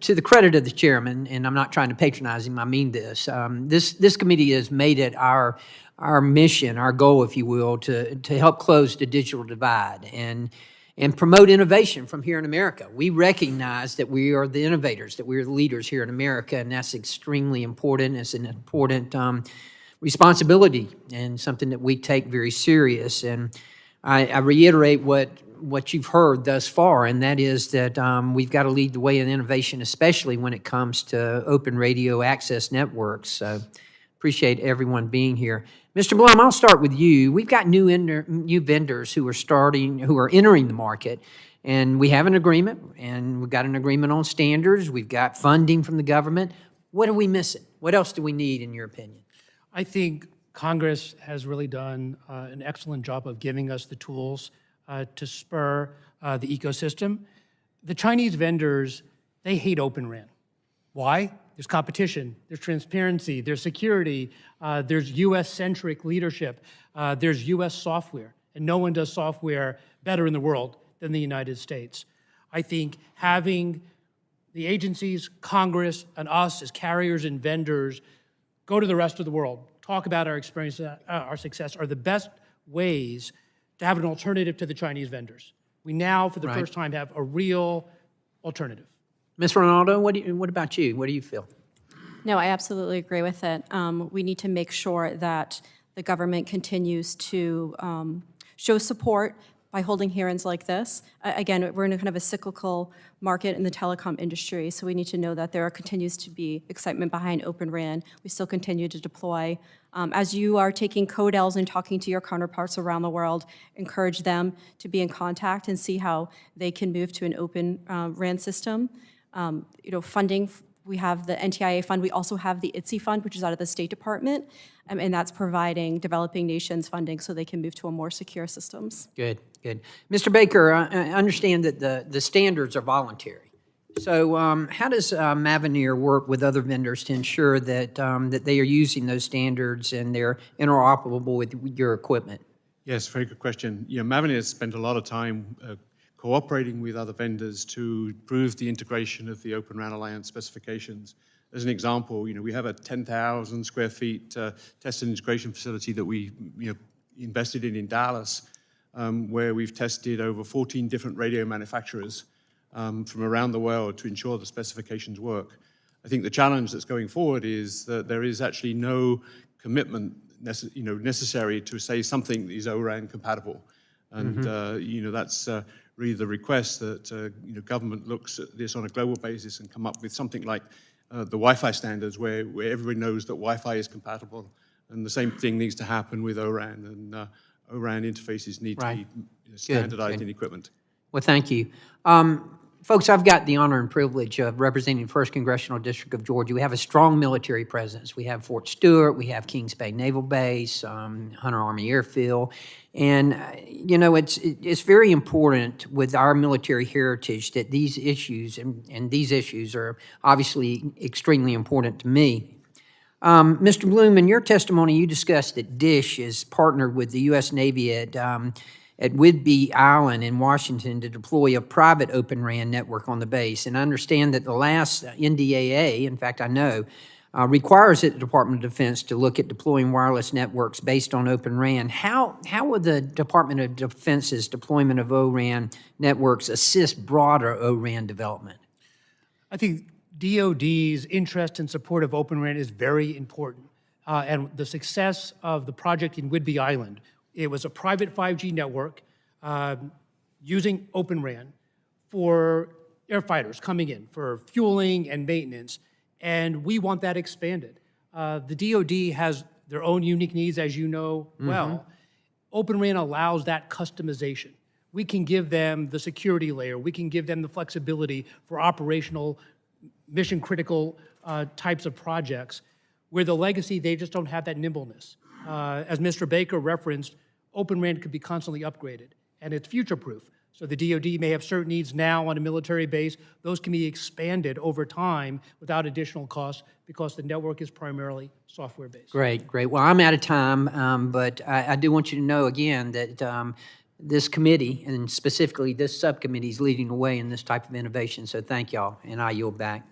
to the credit of the chairman, and I'm not trying to patronize him, I mean this, this committee has made it our mission, our goal, if you will, to help close the digital divide and promote innovation from here in America. We recognize that we are the innovators, that we're the leaders here in America, and that's extremely important. It's an important responsibility and something that we take very serious. And I reiterate what you've heard thus far, and that is that we've got to lead the way in innovation, especially when it comes to open radio access networks. So appreciate everyone being here. Mr. Blum, I'll start with you. We've got new vendors who are entering the market, and we have an agreement, and we've got an agreement on standards. We've got funding from the government. What are we missing? What else do we need, in your opinion? I think Congress has really done an excellent job of giving us the tools to spur the ecosystem. The Chinese vendors, they hate Open RAN. Why? There's competition, there's transparency, there's security, there's US-centric leadership, there's US software, and no one does software better in the world than the United States. I think having the agencies, Congress, and us as carriers and vendors go to the rest of the world, talk about our experience, our success, are the best ways to have an alternative to the Chinese vendors. We now, for the first time, have a real alternative. Ms. Ronaldo, what about you? What do you feel? No, I absolutely agree with it. We need to make sure that the government continues to show support by holding hearings like this. Again, we're in a kind of a cyclical market in the telecom industry, so we need to know that there continues to be excitement behind Open RAN. We still continue to deploy. As you are taking codels and talking to your counterparts around the world, encourage them to be in contact and see how they can move to an Open RAN system. Funding, we have the NTIA fund. We also have the ITSI fund, which is out of the State Department, and that's providing developing nations funding so they can move to a more secure systems. Good, good. Mr. Baker, I understand that the standards are voluntary. So how does Mavenir work with other vendors to ensure that, that they are using those standards and they're interoperable with your equipment? Yes, very good question. Mavenir has spent a lot of time cooperating with other vendors to improve the integration of the Open RAN Alliance specifications. As an example, we have a 10,000 square feet test and integration facility that we invested in Dallas, where we've tested over 14 different radio manufacturers from around the world to ensure the specifications work. I think the challenge that's going forward is that there is actually no commitment necessary to say something is O-RAN compatible. And that's really the request that government looks at this on a global basis and come up with something like the Wi-Fi standards where everybody knows that Wi-Fi is compatible, and the same thing needs to happen with O-RAN, and O-RAN interfaces need to be standardized in equipment. Well, thank you. Folks, I've got the honor and privilege of representing the 1st Congressional District of Georgia. We have a strong military presence. We have Fort Stewart, we have Kings Bay Naval Base, Hunter Army Airfield, and it's very important with our military heritage that these issues, and these issues are obviously extremely important to me. Mr. Bloom, in your testimony, you discussed that DISH is partnered with the U.S. Navy at Whidbey Island in Washington to deploy a private Open RAN network on the base. And I understand that the last NDAA, in fact I know, requires the Department of Defense to look at deploying wireless networks based on Open RAN. How will the Department of Defense's deployment of O-RAN networks assist broader O-RAN development? I think DoD's interest and support of Open RAN is very important. And the success of the project in Whidbey Island, it was a private 5G network using Open RAN for air fighters coming in for fueling and maintenance, and we want that expanded. The DoD has their own unique needs, as you know well. Open RAN allows that customization. We can give them the security layer. We can give them the flexibility for operational, mission-critical types of projects, where the legacy, they just don't have that nimbleness. As Mr. Baker referenced, Open RAN could be constantly upgraded, and it's future-proof. So the DoD may have certain needs now on a military base. Those can be expanded over time without additional costs because the network is primarily software-based. Great, great. Well, I'm out of time, but I do want you to know again that this committee, and specifically this subcommittee, is leading the way in this type of innovation. So thank y'all, and I yield back.